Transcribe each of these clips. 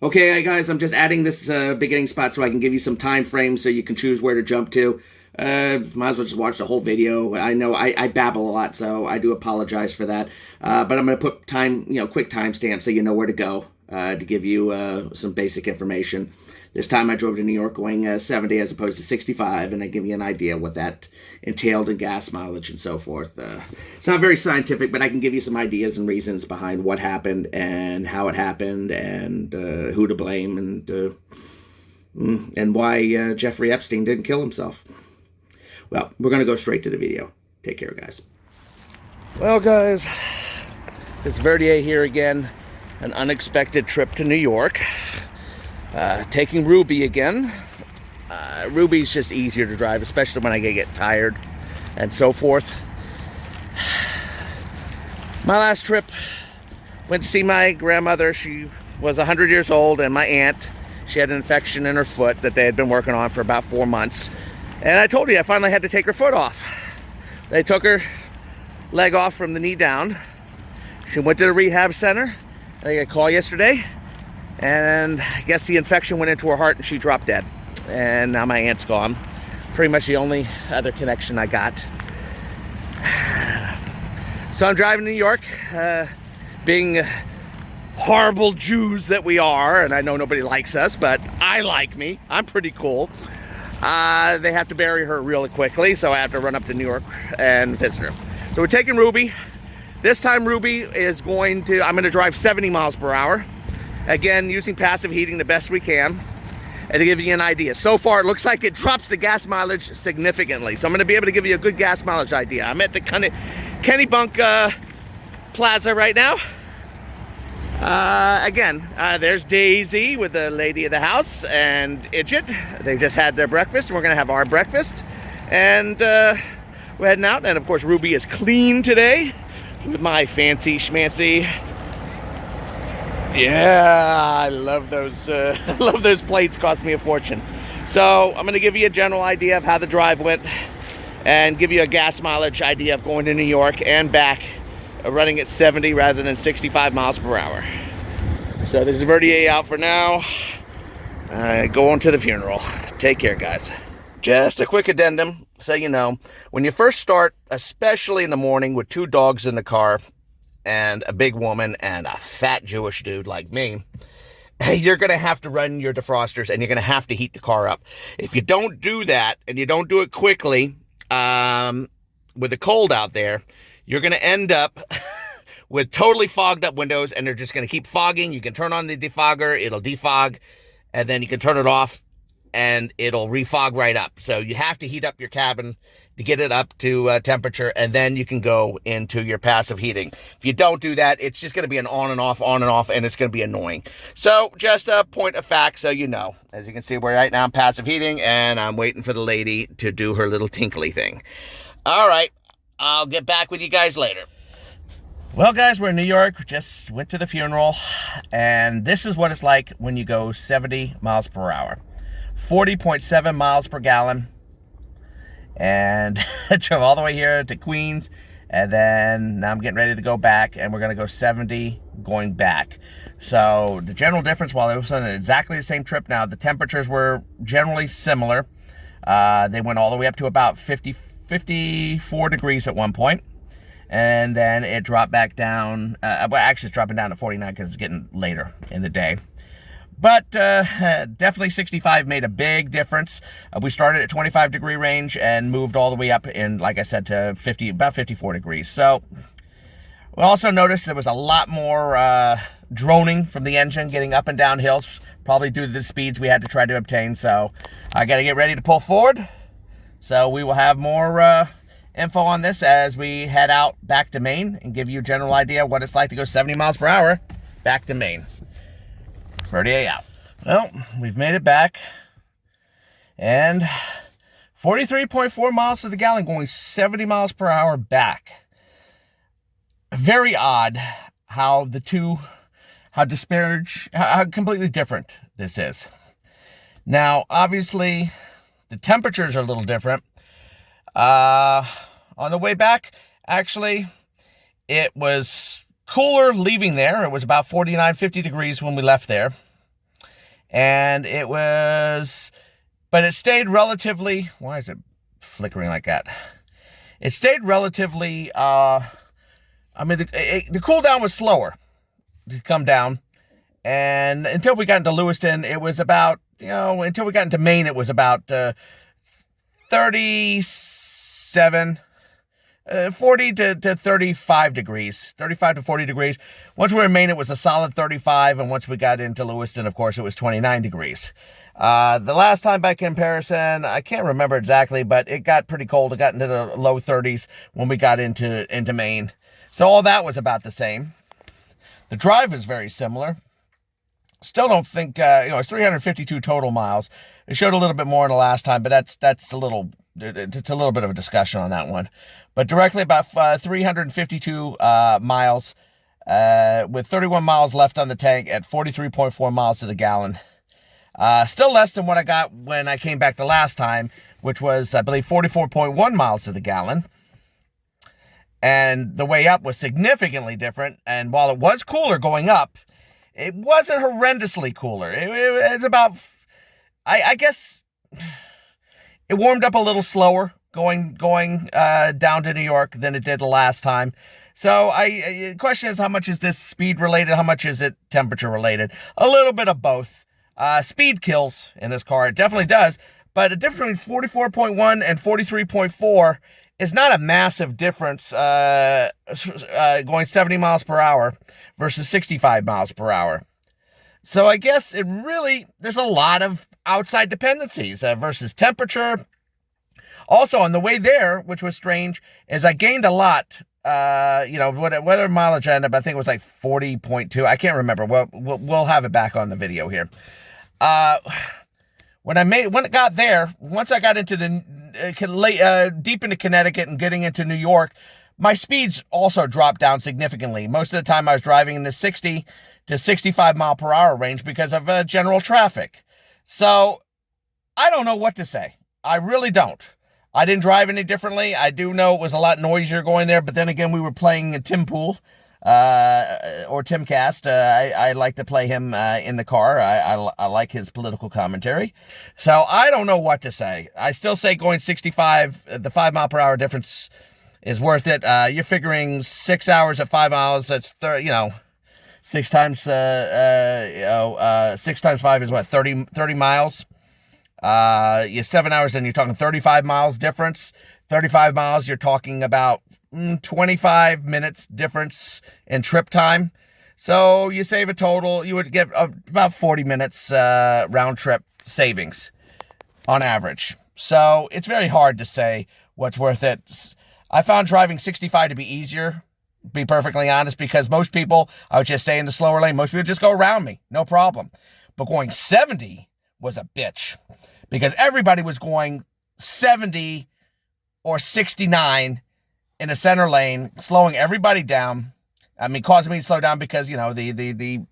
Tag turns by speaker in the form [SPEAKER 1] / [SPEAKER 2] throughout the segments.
[SPEAKER 1] Okay, guys, I'm just adding this beginning spot so I can give you some time frames so you can choose where to jump to. Might as well just watch the whole video. I know I babble a lot, so I do apologize for that. But I'm going to put quick timestamps so you know where to go to give you some basic information. This time I drove to New York going 70 as opposed to 65, and I give you an idea what that entailed in gas mileage and so forth. It's not very scientific, but I can give you some ideas and reasons behind what happened and how it happened and who to blame and why Jeffrey Epstein didn't kill himself. Well, we're going to go straight to the video. Take care, guys. Well, guys, it's Verdier here again. An unexpected trip to New York. Taking Ruby again. Ruby's just easier to drive, especially when I get tired and so forth. My last trip, went to see my grandmother. She was 100 years old, and my aunt, she had an infection in her foot that they had been working on for about 4 months. And I told you, I finally had to take her foot off. They took her leg off from the knee down. She went to the rehab center. I got a call yesterday. And I guess the infection went into her heart and she dropped dead. And now my aunt's gone. Pretty much the only other connection I got. So I'm driving to New York, being horrible Jews that we are, and I know nobody likes us, but I like me. I'm pretty cool. They have to bury her really quickly, so I have to run up to New York and visit her. So we're taking Ruby. This time Ruby is I'm going to drive 70 miles per hour. Again, using passive heating the best we can. And to give you an idea, so far it looks like it drops the gas mileage significantly. So I'm going to be able to give you a good gas mileage idea. I'm at the Kennebunk Plaza right now. There's Daisy with the lady of the house and Idjit. They just had their breakfast, and we're going to have our breakfast. And we're heading out. And of course, Ruby is clean today with my fancy schmancy. Yeah, I love those. Love those plates. Cost me a fortune. So I'm going to give you a general idea of how the drive went, and give you a gas mileage idea of going to New York and back, running at 70 rather than 65 miles per hour. So there's a Verdier out for now. Going to the funeral. Take care, guys. Just a quick addendum, so you know, when you first start, especially in the morning with 2 dogs in the car, and a big woman and a fat Jewish dude like me, you're going to have to run your defrosters and you're going to have to heat the car up. If you don't do that and you don't do it quickly, with the cold out there, you're going to end up with totally fogged up windows, and they're just going to keep fogging. You can turn on the defogger, it'll defog, and then you can turn it off and it'll refog right up. So you have to heat up your cabin to get it up to temperature, and then you can go into your passive heating. If you don't do that, it's just going to be an on and off, and it's going to be annoying. So just a point of fact so you know. As you can see, we're right now in passive heating, and I'm waiting for the lady to do her little tinkly thing. All right, I'll get back with you guys later. Well, guys, we're in New York. Just went to the funeral, and this is what it's like when you go 70 miles per hour. 40.7 miles per gallon. And I drove all the way here to Queens, and then now I'm getting ready to go back, and we're going to go 70 going back. So the general difference, while it was on exactly the same trip, now the temperatures were generally similar. They went all the way up to about 54 degrees at one point, and then it dropped back down. Well, actually it's dropping down to 49 because it's getting later in the day. But definitely 65 made a big difference. We started at 25 degree range and moved all the way up in, like I said, to about 54 degrees. So we also noticed there was a lot more droning from the engine getting up and down hills, probably due to the speeds we had to try to obtain. So I got to get ready to pull forward. So we will have more info on this as we head out back to Maine and give you a general idea what it's like to go 70 miles per hour back to Maine. Verdier out. Well, we've made it back, and 43.4 miles to the gallon, going 70 miles per hour back. Very odd how the two, how completely different this is. Now, obviously, the temperatures are a little different. On the way back, actually, it was cooler leaving there. It was about 49, 50 degrees when we left there. And it was, but it stayed relatively, why is it flickering like that? It stayed relatively, the cool down was slower to come down. And until we got into Lewiston, it was about, until we got into Maine, it was about 40 to 35 degrees, 35 to 40 degrees. Once we were in Maine, it was a solid 35. And once we got into Lewiston, of course, it was 29 degrees. The last time by comparison, I can't remember exactly, but it got pretty cold. It got into the low 30s when we got into Maine. So all that was about the same. The drive is very similar. Still don't think, it's 352 total miles. It showed a little bit more in the last time, but it's a little bit of a discussion on that one. But directly about 352 miles, with 31 miles left on the tank at 43.4 miles to the gallon. Still less than what I got when I came back the last time, which was, I believe, 44.1 miles to the gallon. And the way up was significantly different. And while it was cooler going up, it wasn't horrendously cooler. It's about, I guess, it warmed up a little slower going down to New York than it did the last time. So the question is, how much is this speed related? How much is it temperature related? A little bit of both. Speed kills in this car. It definitely does. But a difference between 44.1 and 43.4 is not a massive difference going 70 miles per hour versus 65 miles per hour. So I guess there's a lot of outside dependencies versus temperature. Also, on the way there, which was strange, is I gained a lot. Whether mileage I ended up, I think it was like 40.2. I can't remember. We'll have it back on the video here. When it got there, once I got into deep into Connecticut and getting into New York, my speeds also dropped down significantly. Most of the time I was driving in the 60 to 65 mile per hour range because of general traffic. So I don't know what to say. I really don't. I didn't drive any differently. I do know it was a lot noisier going there, but then again, we were playing Tim Pool, or Timcast. I like to play him in the car. I like his political commentary. So I don't know what to say. I still say going 65, the 5 mile per hour difference is worth it. You're figuring 6 hours at 5 miles. That's 6 times 6 times 5 is what, 30 miles. You're 7 hours and you're talking 35 miles difference. 35 miles, you're talking about 25 minutes difference in trip time. So you save a total, you would get about 40 minutes round trip savings on average. So it's very hard to say what's worth it. I found driving 65 to be easier, to be perfectly honest, because most people, I would just stay in the slower lane. Most people just go around me, no problem. But going 70 was a bitch, because everybody was going 70 or 69 in the center lane, slowing everybody down. I mean, causing me to slow down because, the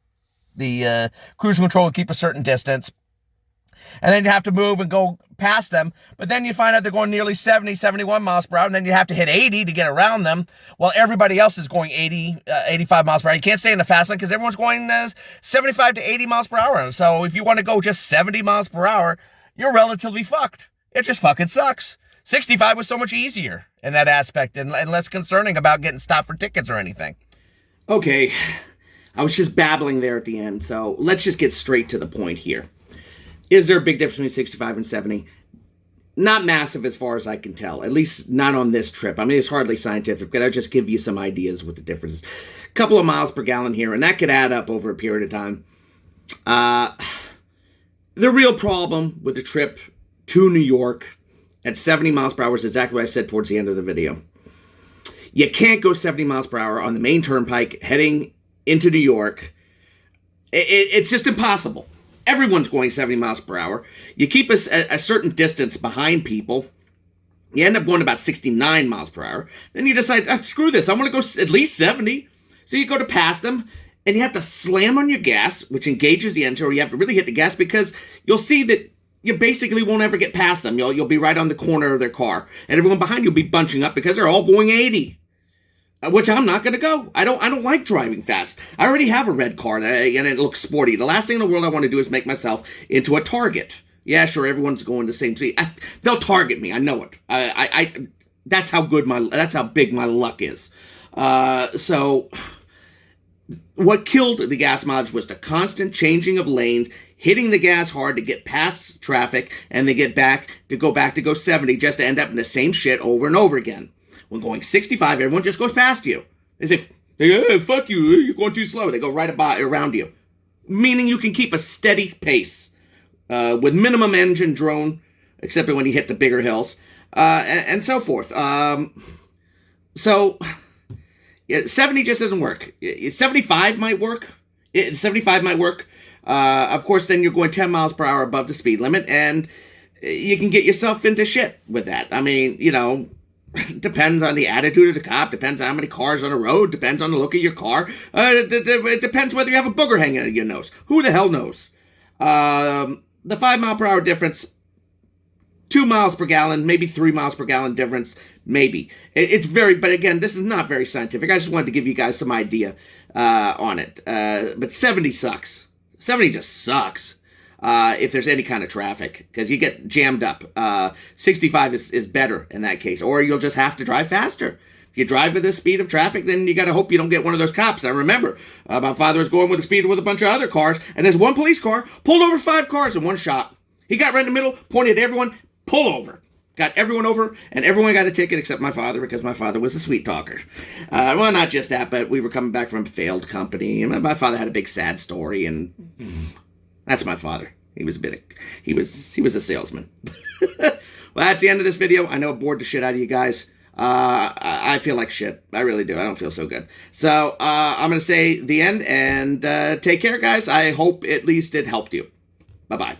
[SPEAKER 1] cruise control would keep a certain distance. And then you have to move and go past them. But then you find out they're going nearly 70, 71 miles per hour. And then you have to hit 80 to get around them, while everybody else is going 85 miles per hour. You can't stay in the fast lane because everyone's going 75 to 80 miles per hour. So if you want to go just 70 miles per hour, you're relatively fucked. It just fucking sucks. 65 was so much easier in that aspect and less concerning about getting stopped for tickets or anything. Okay, I was just babbling there at the end, so let's just get straight to the point here. Is there a big difference between 65 and 70? Not massive as far as I can tell, at least not on this trip. I mean, it's hardly scientific, but I'll just give you some ideas with the differences. A couple of miles per gallon here, and that could add up over a period of time. The real problem with the trip to New York at 70 miles per hour is exactly what I said towards the end of the video. You can't go 70 miles per hour on the main turnpike heading into New York. It's just impossible. Everyone's going 70 miles per hour. You keep a certain distance behind people. You end up going about 69 miles per hour. Then you decide, screw this, I want to go at least 70. So you go to pass them, and you have to slam on your gas, which engages the engine, or you have to really hit the gas, because you'll see that you basically won't ever get past them. You'll be right on the corner of their car. And everyone behind you will be bunching up because they're all going 80. which I'm not going to go. I don't like driving fast. I already have a red car, and it looks sporty. The last thing in the world I want to do is make myself into a target. Yeah, sure, everyone's going the same speed. They'll target me. I know it. That's how big my luck is. So what killed the gas mileage was the constant changing of lanes, hitting the gas hard to get past traffic, and they go back to go 70 just to end up in the same shit over and over again. When going 65, everyone just goes past you. As if, hey, fuck you, you're going too slow. They go right around you. Meaning you can keep a steady pace with minimum engine drone, except when you hit the bigger hills, and so forth. So, yeah, 70 just doesn't work. 75 might work. 75 might work. Of course, then you're going 10 miles per hour above the speed limit, and you can get yourself into shit with that. I mean, depends on the attitude of the cop, depends on how many cars on the road, depends on the look of your car. It depends whether you have a booger hanging out of your nose. Who the hell knows? The 5 mile per hour difference, 2 miles per gallon, maybe 3 miles per gallon difference, maybe. It's but again, this is not very scientific. I just wanted to give you guys some idea on it. But 70 sucks. 70 just sucks. If there's any kind of traffic, because you get jammed up. 65 is better in that case, or you'll just have to drive faster. If you drive with the speed of traffic, then you got to hope you don't get one of those cops. I remember my father was going with the speed with a bunch of other cars, and there's one police car pulled over 5 cars in one shot. He got right in the middle, pointed at everyone, pull over. Got everyone over, and everyone got a ticket except my father, because my father was a sweet talker. Well, not just that, but we were coming back from a failed company, and my father had a big sad story, and that's my father. He was a salesman. Well, that's the end of this video. I know it bored the shit out of you guys. I feel like shit. I really do. I don't feel so good. So I'm going to say the end, and take care, guys. I hope at least it helped you. Bye-bye.